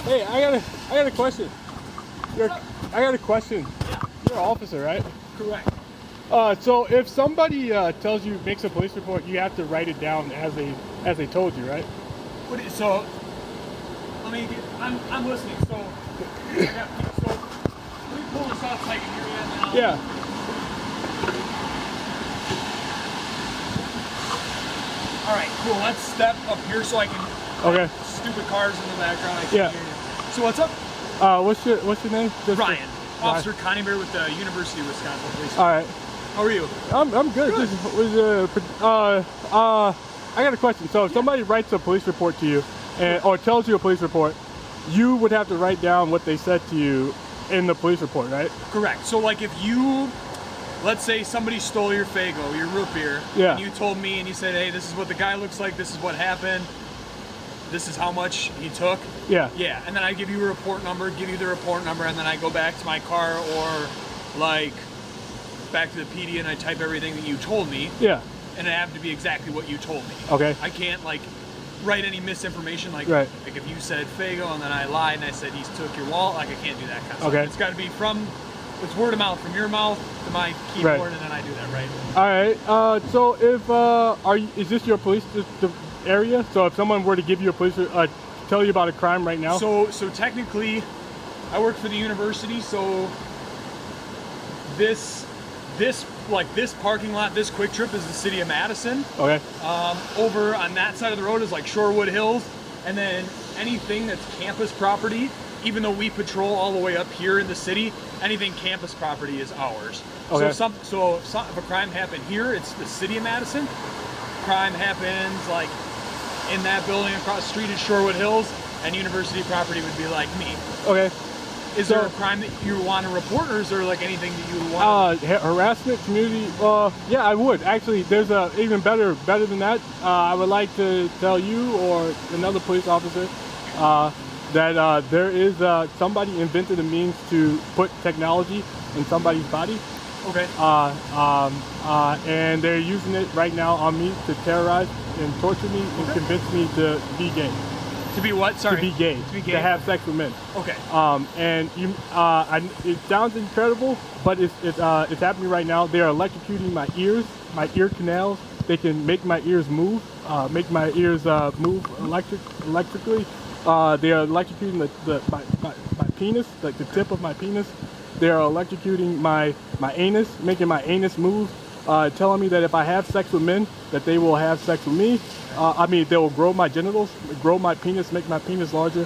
Hey, I got a question. I got a question. Yeah. You're an officer, right? Correct. So if somebody tells you, makes a police report, you have to write it down as they told you, right? So let me get, I'm listening. So let me pull this out so I can hear you now. Yeah. All right, cool. Let's step up here so I can. Okay. Stupid cars in the background. I Yeah. can't hear you. So what's up? What's your name? Ryan. Officer Connie Bear with the University of Wisconsin Police. All right. How are you? I'm good. Good. I got a question. So if somebody writes a police report to you, or tells you a police report, you would have to write down what they said to you in the police report, right? Correct. So like if you, let's say somebody stole your Faygo, your root beer, Yeah. and you told me and you said, hey, this is what the guy looks like, this is what happened, this is how much he took. Yeah. Yeah, and then I give you a report number, and then I go back to my car or like back to the PD and I type everything that you told me. Yeah. And it happened to be exactly what you told me. Okay. I can't like write any misinformation like Right. like if you said Faygo and then I lied and I said he took your wallet, like I can't do that kind of stuff. Okay. It's got to be it's word of mouth from your mouth to my keyboard, Right. and then I do that, right? All right. So if is this your police area? So if someone were to give you a police tell you about a crime right now? So technically, I work for the university, so this parking lot, this Quick Trip is the city of Madison. Okay. Over on that side of the road is like Shorewood Hills, and then anything that's campus property, even though we patrol all the way up here in the city, anything campus property is ours. Okay. So if a crime happened here, it's the city of Madison. Crime happens like in that building across the street at Shorewood Hills, and university property would be like me. Okay. Is there a crime that you want to report, or is there like anything that you would want? Harassment, community. Yeah, I would actually. There's a even better than that. I would like to tell you or another police officer that there is somebody invented a means to put technology in somebody's body. Okay. And they're using it right now on me to terrorize and torture me and convince me to be gay. To be what? Sorry. To be gay. To be gay. To have sex with men. Okay. And it sounds incredible, but it's happening right now. They are electrocuting my ears, my ear canals. They can make my ears move, move electrically. They are electrocuting my penis, like the tip of my penis. They are electrocuting my anus, making my anus move, telling me that if I have sex with men, that they will have sex with me. They will grow my genitals, grow my penis, make my penis larger.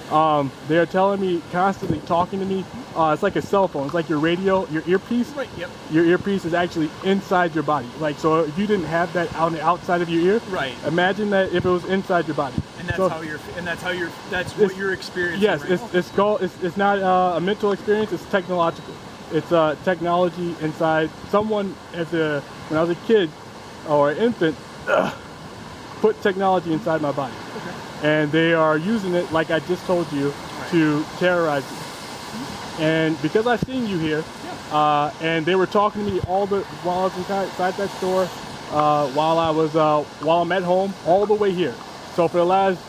They are telling me, constantly talking to me. It's like a cell phone. It's like your radio, your earpiece. Right. Yep. Your earpiece is actually inside your body. Like, so if you didn't have that on the outside of your ear, Right. imagine that if it was inside your body. And that's So, that's what you're experiencing. Yes, right it's not a mental experience. It's technological. It's technology inside someone. When I was a kid or an infant, put technology inside my body, and they are using it, like I just told you, to terrorize you. And because I've seen you here, and they were talking to me while I was inside that store, while I'm at home, all the way here. So for the last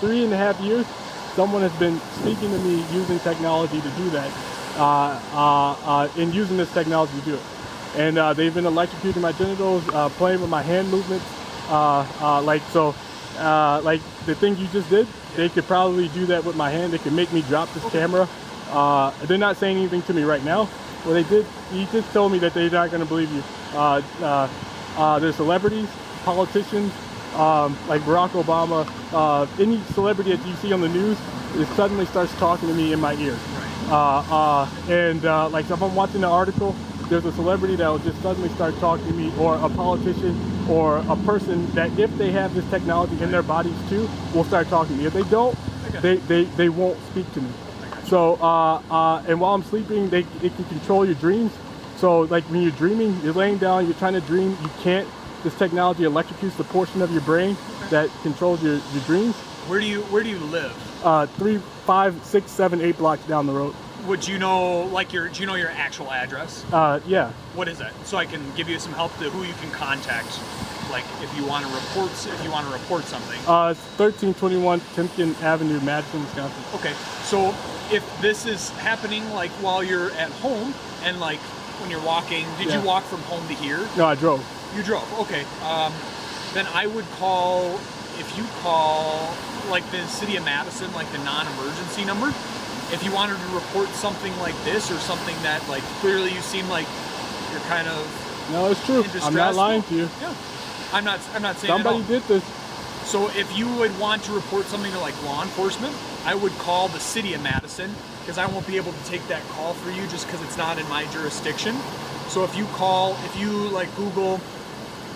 3.5 years, someone has been speaking to me using technology to do that, and using this technology to do it. And they've been electrocuting my genitals, playing with my hand movements, like the thing you just did. They could probably do that with my hand. They could make me drop this camera. They're not saying anything to me right now. Well, they did. He just told me that they're not going to believe you. There's celebrities, politicians, like Barack Obama, any celebrity that you see on the news, it suddenly starts talking to me in my ear. Like if I'm watching an article, there's a celebrity that will just suddenly start talking to me, or a politician, or a person that, if they have this technology in their bodies too, will start talking to me. If they don't, they won't speak to me. So, and while I'm sleeping, it can control your dreams. So like when you're dreaming, you're laying down, you're trying to dream, you can't. This technology electrocutes the portion of your brain that controls your dreams. Where do you live? 3, 5, 6, 7, 8 blocks down the road. Would you know, like, do you know your actual address? Yeah. What is it? So I can give you some help to who you can contact, like if you want to report something. It's 1321 Timken Avenue, Madison, Wisconsin. Okay. So if this is happening like while you're at home and like when you're walking, did you walk from home to here? No, I drove. You drove. Okay. Then I would call, if you call like the city of Madison, like the non-emergency number. If you wanted to report something like this or something that like clearly you seem like you're kind of No, it's true. I'm not lying to you. Yeah. I'm not saying Somebody did this. So if you would want to report something to like law enforcement, I would call the city of Madison because I won't be able to take that call for you just because it's not in my jurisdiction. So if you like Google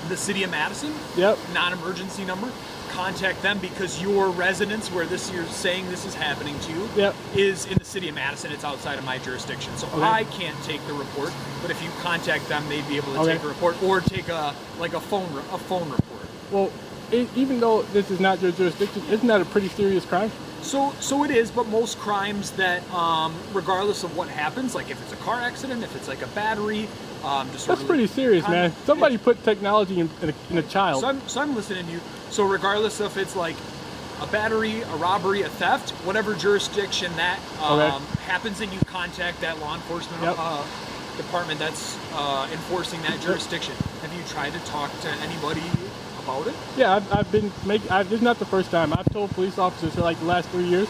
the city of Madison, yep, non-emergency number, contact them because your residence where you're saying this is happening to you yep, is in the city of Madison. It's outside of my jurisdiction, so okay, I can't take the report. But if you contact them, they'd be able to take a report or take a phone report. Well, even though this is not your jurisdiction, isn't that a pretty serious crime? So it is, but most crimes that, regardless of what happens, like if it's a car accident, if it's like a battery, that's pretty serious, man. Somebody put technology in a child. So I'm listening to you. So regardless if it's like a battery, a robbery, a theft, whatever jurisdiction that happens in, you contact that law enforcement department that's enforcing that jurisdiction. Have you tried to talk to anybody about it? Yeah, this is not the first time. I've told police officers for like the last 3 years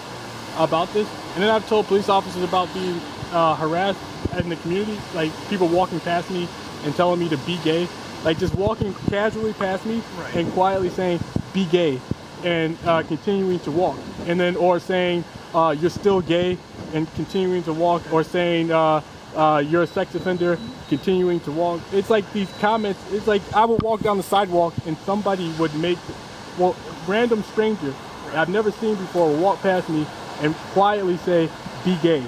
about this, and then I've told police officers about being harassed in the community, like people walking past me and telling me to be gay, like just walking casually past me and quietly saying be gay and continuing to walk, and then or saying you're still gay and continuing to walk, or saying you're a sex offender, continuing to walk. It's like these comments, it's like I would walk down the sidewalk and somebody would make, random stranger I've never seen before would walk past me and quietly say be gay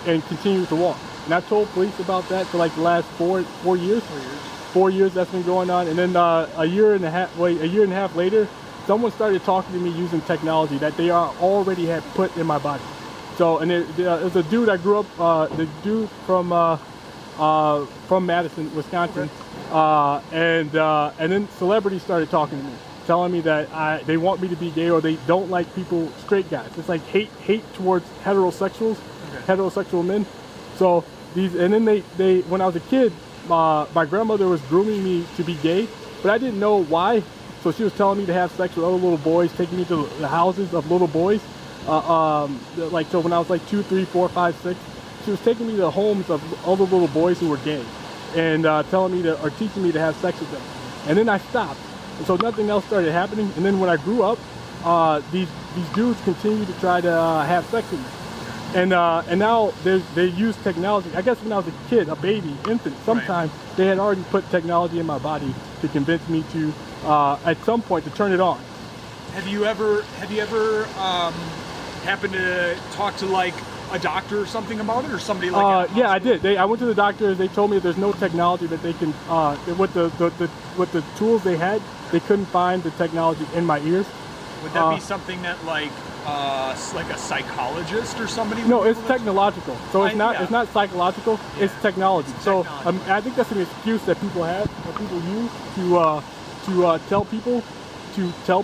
and continue to walk. And I've told police about that for like the last 4 years. 4 years that's been going on. And then a year and a half later, someone started talking to me using technology that they already had put in my body. So, and there's a dude I grew up, the dude from Madison, Wisconsin, and then celebrities started talking to me, telling me that they want me to be gay, or they don't like straight guys. It's like hate towards heterosexual men. So and then they when I was a kid, my grandmother was grooming me to be gay, but I didn't know why. So she was telling me to have sex with other little boys, taking me to the houses of little boys. Like, so when I was like 2, 3, 4, 5, 6, she was taking me to the homes of other little boys who were gay, and telling me or teaching me to have sex with them. And then I stopped, and so nothing else started happening. And then when I grew up, these dudes continued to try to have sex with me. And now they use technology. I guess when I was a kid, a baby, infant, sometime they had already put technology in my body to convince me to, at some point, to turn it on. Have you ever happened to talk to like a doctor or something about it, or somebody like? Yeah, I did. I went to the doctor. They told me there's no technology that they can. With the tools they had, they couldn't find the technology in my ears. Would that be something that like a psychologist or somebody? No, it's technological. So it's not psychological. Yeah. It's technology. So I think that's an excuse that people have, that people use to tell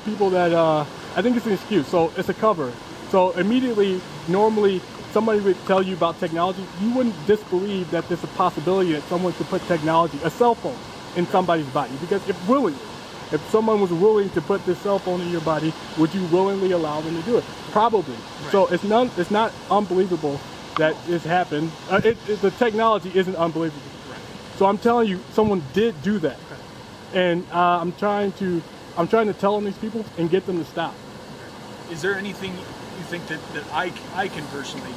people that I think it's an excuse. So it's a cover. So immediately, normally somebody would tell you about technology, you wouldn't disbelieve that there's a possibility that someone could put technology, a cell phone, in somebody's body, because if someone was willing to put this cell phone in your body, would you willingly allow them to do it? Probably. Right. So it's not unbelievable that this happened. The technology isn't unbelievable. Right. So I'm telling you, someone did do that, and I'm trying to tell on these people and get them to stop. Is there anything you think that I can personally,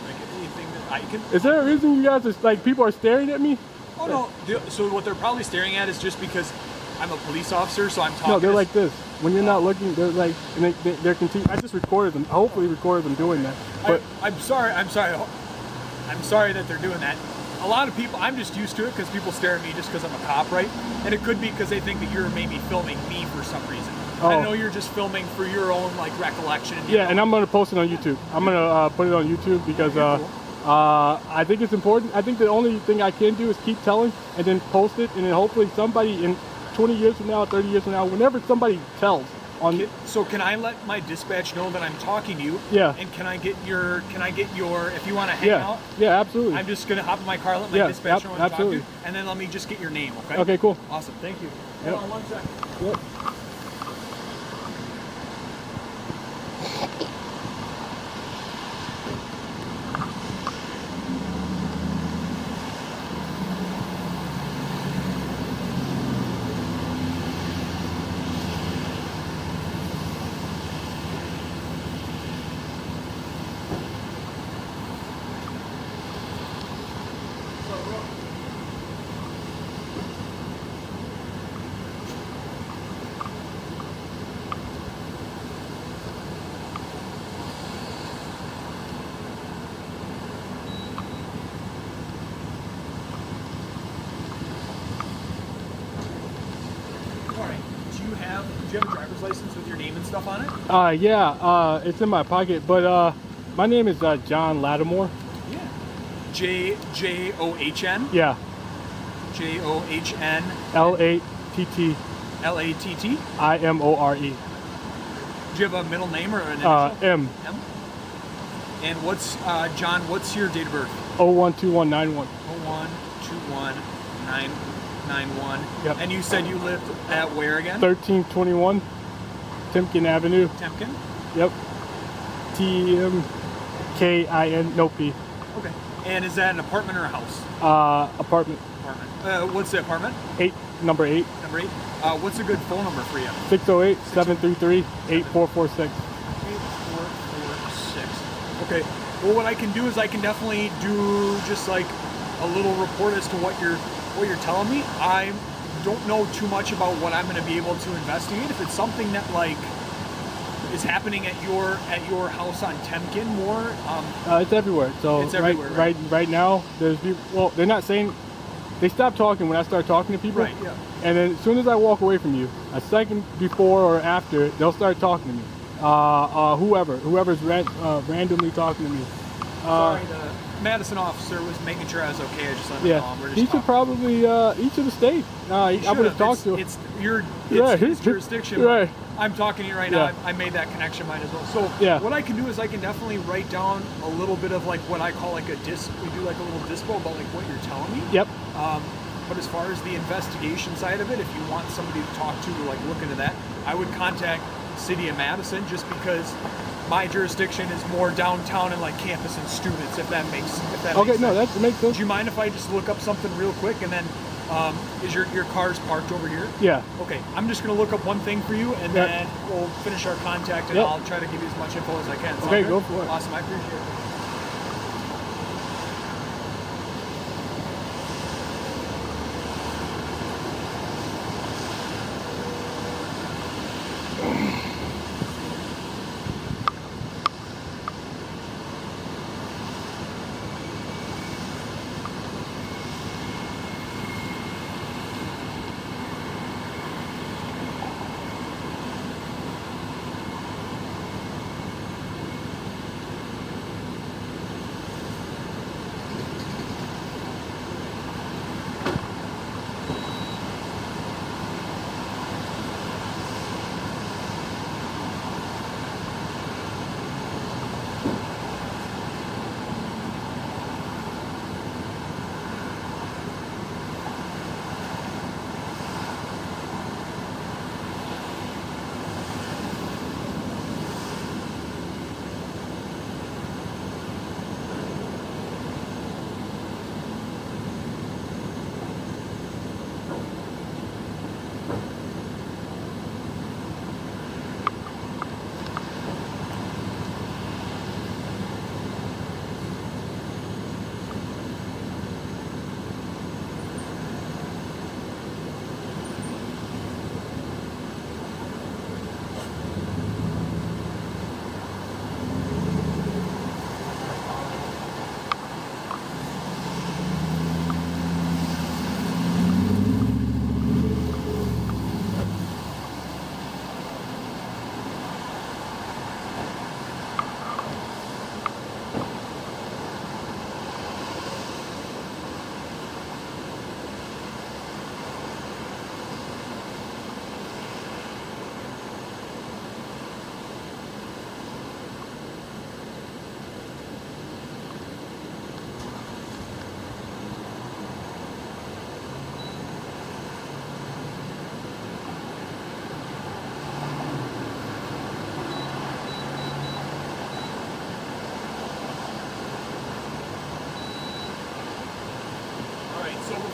like anything that I can? Is there a reason you guys are like people are staring at me? Oh no. So what they're probably staring at is just because I'm a police officer, so I'm talking. No, they're like this. When you're not looking, they're like, and they're continuing. I just recorded them. I hopefully recorded them doing that. But I'm sorry that they're doing that. A lot of people, I'm just used to it because people stare at me just because I'm a cop, right? And it could be because they think that you're maybe filming me for some reason. I know you're just filming for your own like recollection. Yeah, and I'm gonna post it on YouTube. I'm gonna put it on YouTube because I think it's important. I think the only thing I can do is keep telling and then post it, and then hopefully somebody in 20 years from now, 30 years from now, whenever somebody tells on. So can I let my dispatch know that I'm talking to you? Yeah. And can I get your, if you want to hang out? Yeah, absolutely. I'm just gonna hop in my car, let my dispatch know what I'm talking to, and then let me just get your name, okay? Okay, cool. Awesome, thank you. Yep. Hold on 1 second. Yep. Do you have a driver's license with your name and stuff on it? Yeah, it's in my pocket, but my name is John Lattimore. Yeah. John? Yeah. John? Latt. Latt? Imore. Do you have a middle name or an initial? M. M? And what's, John, what's your date of birth? 012191. 012191. Yep. And you said you lived at where again? 1321 Timken Avenue. Temkin? Yep. TMKIN, no P. Okay. And is that an apartment or a house? Apartment. Apartment. What's the apartment? Number 8. Number 8. What's a good phone number for you? 608-733-8446. 8446. Okay. Well, what I can do is I can definitely do just like a little report as to what you're telling me. I don't know too much about what I'm going to be able to investigate. If it's something that like is happening at your house on Temkin more, it's everywhere. So it's everywhere, right now, there's people. Well, they're not saying. They stop talking when I start talking to people. Right. Yeah. And then as soon as I walk away from you, a second before or after, they'll start talking to me. Whoever's randomly talking to me. Sorry, the Madison officer was making sure I was okay. I just let him know. We're just he should probably he should have stayed. I would have talked to him. It's his jurisdiction. Right. I'm talking to you right now. I made that connection, might as well. So what I can do is I can definitely write down a little bit of like what I call like a disc. We do like a little dispo about like what you're telling me. Yep. But as far as the investigation side of it, if you want somebody to talk to like look into that, I would contact City of Madison just because my jurisdiction is more downtown and like campus and students. If that makes sense. No, that makes sense. Do you mind if I just look up something real quick and then? Is your car's parked over here? Yeah. Okay, I'm just gonna look up one thing for you, and then we'll finish our contact, and I'll try to give you as much info as I can. Okay, go for it. Awesome, I appreciate it.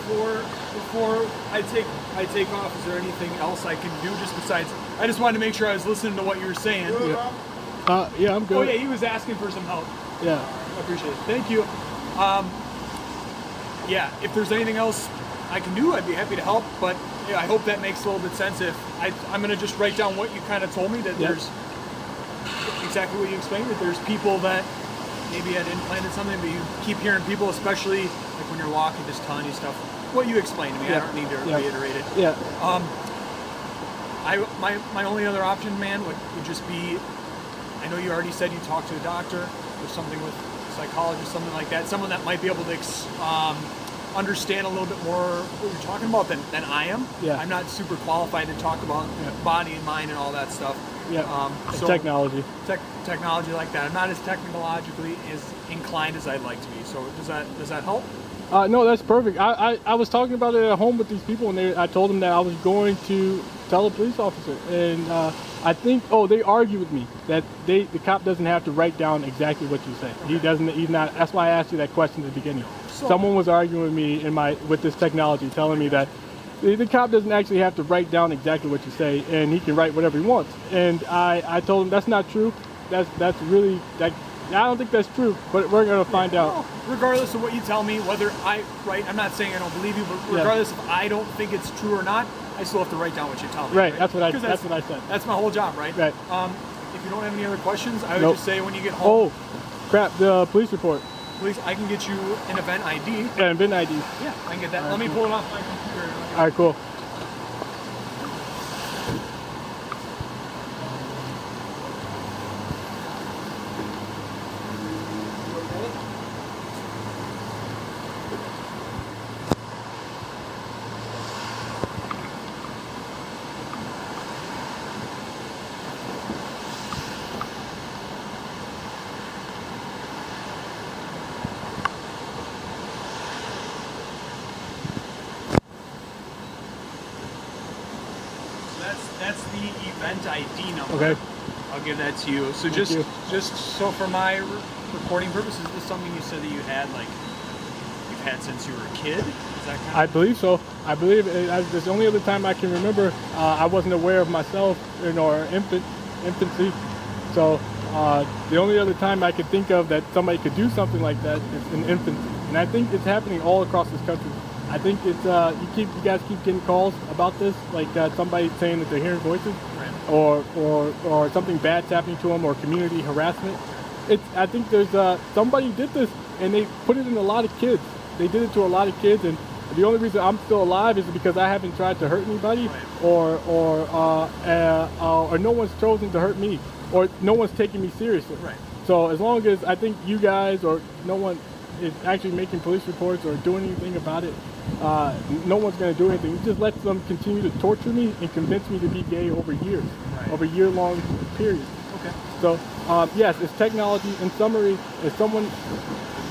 before I take off, is there anything else I can do just besides? I just wanted to make sure I was listening to what you were saying. Yeah, I'm good. Oh yeah, he was asking for some help. Yeah, I appreciate it. Thank you. Yeah, if there's anything else I can do, I'd be happy to help. But yeah, I hope that makes a little bit sense. If I'm gonna just write down what you kind of told me, that there's exactly what you explained. That there's people that maybe had implanted something, but you keep hearing people, especially like when you're walking, just telling you stuff. What you explained to me, I don't need to reiterate it. Yeah. My only other option, man, would just be, I know you already said you talked to a doctor or something with a psychologist, something like that, someone that might be able to understand a little bit more what you're talking about than I am. Yeah. I'm not super qualified to talk about body and mind and all that stuff. Yeah. So technology. Technology like that. I'm not as technologically as inclined as I'd like to be. So does that help? No, that's perfect. I was talking about it at home with these people, and I told them that I was going to tell a police officer, and I think they argue with me that the cop doesn't have to write down exactly what you say. Okay. He's not. That's why I asked you that question at the beginning. Someone was arguing with me with this technology, telling me that the cop doesn't actually have to write down exactly what you say, and he can write whatever he wants. And I told him that's not true. That's really that. I don't think that's true, but we're gonna find out. Well, regardless of what you tell me, whether I'm not saying I don't believe you, but regardless if I don't think it's true or not, I still have to write down what you tell me. Right. That's what I said. That's my whole job, right? Right. If you don't have any other questions, I would just say when you get home. Oh, crap! The police report. Please, I can get you an event ID. Yeah, an event ID. Yeah, I can get that. Let me pull it off my computer. All right, cool. That's the event ID number. Okay. I'll give that to you. So just so for my recording purposes, is this something you said that you had you've had since you were a kid? Is that kind of? I believe so. I believe it's the only other time I can remember I wasn't aware of myself in our infancy. So the only other time I could think of that somebody could do something like that is in infancy, and I think it's happening all across this country. I think it's you guys keep getting calls about this, like somebody saying that they're hearing voices, right, or something bad's happening to them, or community harassment. I think there's somebody did this, and they put it in a lot of kids. They did it to a lot of kids, and the only reason I'm still alive is because I haven't tried to hurt anybody, right, or no one's chosen to hurt me, or no one's taking me seriously. Right. So as long as I think you guys or no one is actually making police reports or doing anything about it, no one's going to do anything. It just lets them continue to torture me and convince me to be gay over years, right, over year-long periods. Okay. So yes, it's technology. In summary, if someone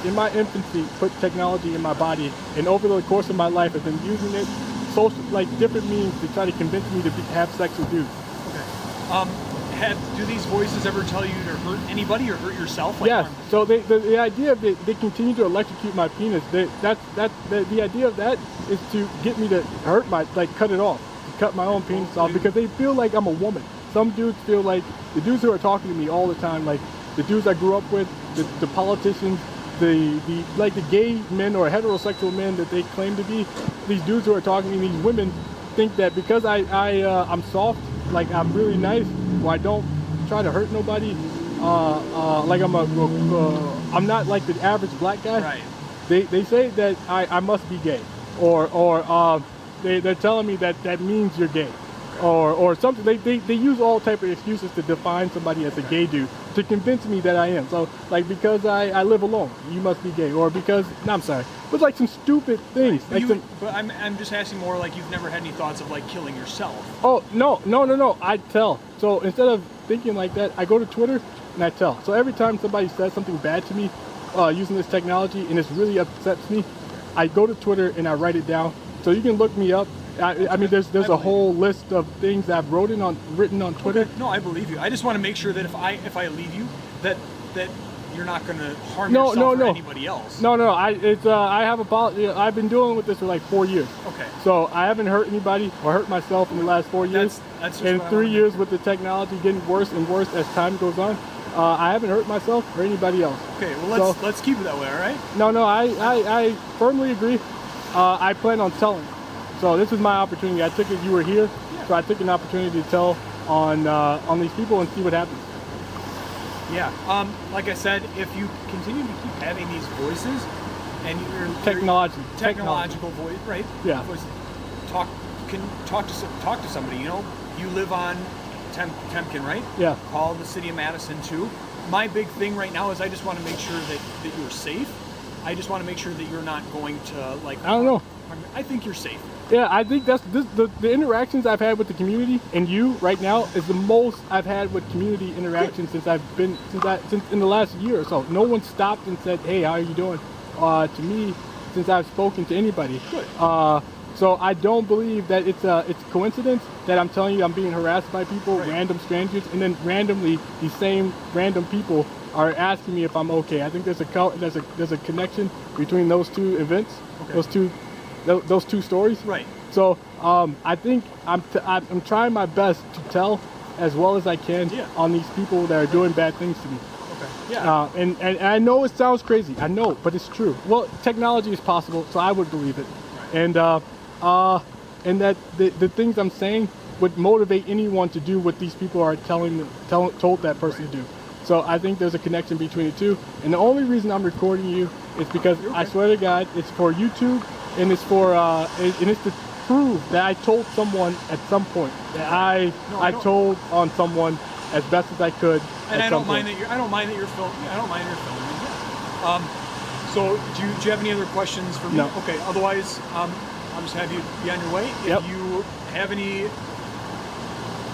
in my infancy put technology in my body, and over the course of my life have been using it, different means to try to convince me to have sex with dudes. Okay. Do these voices ever tell you to hurt anybody or hurt yourself? Yes. So the idea of they continue to electrocute my penis. The idea of that is to get me to hurt cut it off, to cut my own penis off, because they feel like I'm a woman. Some dudes feel like the dudes who are talking to me all the time, like the dudes I grew up with, the politicians, the gay men or heterosexual men that they claim to be. These dudes who are talking to me, these women, think that because I'm soft, like I'm really nice, or I don't try to hurt nobody, like I'm not like the average black guy. Right. They say that I must be gay, or they're telling me that means you're gay, or something. They use all type of excuses to define somebody as a gay dude to convince me that I am. So like because I live alone, you must be gay, or because I'm sorry, but like some stupid things. Right. Like but I'm just asking more like you've never had any thoughts of like killing yourself. Oh no! I tell. So instead of thinking like that, I go to Twitter and I tell. So every time somebody says something bad to me using this technology and it really upsets me, I go to Twitter and I write it down. So you can look me up. I mean, there's a whole list of things that I've written on Twitter. Okay. No, I believe you. I just want to make sure that if I leave you, that you're not going to harm No, yourself no, or no. anybody else. No, no. I have a policy. I've been dealing with this for like 4 years. Okay. So I haven't hurt anybody or hurt myself in the last 4 years. That's just in what I 3 wanna years with the technology getting worse and worse as time goes on, I haven't hurt myself or anybody else. Okay. Well, let's keep it that way. All right. No. I firmly agree. I plan on telling. So this is my opportunity. I took it. You were here, so I took an opportunity to tell on these people and see what happens. Yeah. Like I said, if you continue to keep having these voices and your technological voice, right? Yeah. Voice, talk to somebody. You know, you live on Temkin, right? Yeah. Call the city of Madison too. My big thing right now is I just want to make sure that you're safe. I just want to make sure that you're not going to like. I don't know. I think you're safe. Yeah, I think that's the interactions I've had with the community and you right now is the most I've had with community interactions since in the last year or so. No one stopped and said, "Hey, how are you doing?" To me, since I've spoken to anybody. Good. So I don't believe that it's a coincidence that I'm telling you I'm being harassed by people, right. Random strangers, and then randomly these same random people are asking me if I'm okay. I think there's a connection between those two events, okay. those two stories. Right. So I think I'm trying my best to tell as well as I can on these people that are doing bad things to me. Okay. Yeah. And I know it sounds crazy. I know, but it's true. Well, technology is possible, so I would believe it. Right. And that the things I'm saying would motivate anyone to do what these people are told that person to do. So I think there's a connection between the two. And the only reason I'm recording you is because I swear to God, it's for YouTube and it's for and it's to prove that I told someone at some point that I told on someone as best as I could. And I don't mind that you're filming. Yeah, I don't mind that you're filming. Yeah. So do you have any other questions for me? No. Okay. Otherwise, I'll just have you be on your way. If you have any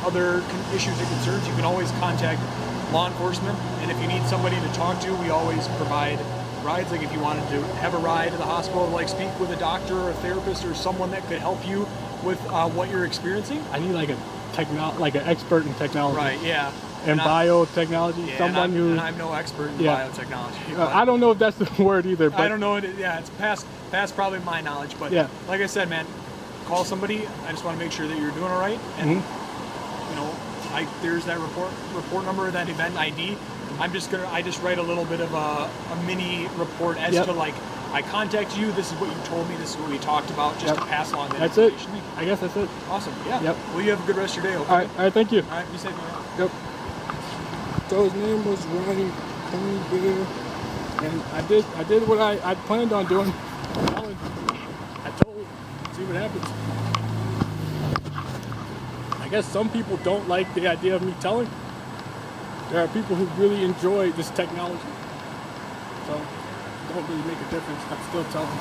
other issues or concerns, you can always contact law enforcement. And if you need somebody to talk to, we always provide rides. Like if you wanted to have a ride to the hospital, like speak with a doctor or a therapist or someone that could help you with what you're experiencing. I need like an expert in technology. Right. Yeah. And biotechnology. Yeah, someone and I'm no expert in biotechnology. I don't know if that's the word either. But I don't know. It's past probably my knowledge. But like I said, man, call somebody. I just want to make sure that you're doing all right. And you know, there's that report number, that event ID. I just write a little bit of a mini report as to like, I contacted you, this is what you told me, this is what we talked about, just to pass along that information. It. I guess that's it. Awesome. Yeah. Yep. Well, you have a good rest of your day. Okay? All right, thank you. All right, be safe, man. Yep. So his name was Ronnie Coonville, and I did what I planned on doing. I told, see what happens. I guess some people don't like the idea of me telling. There are people who really enjoy this technology. So it don't really make a difference. I'm still telling.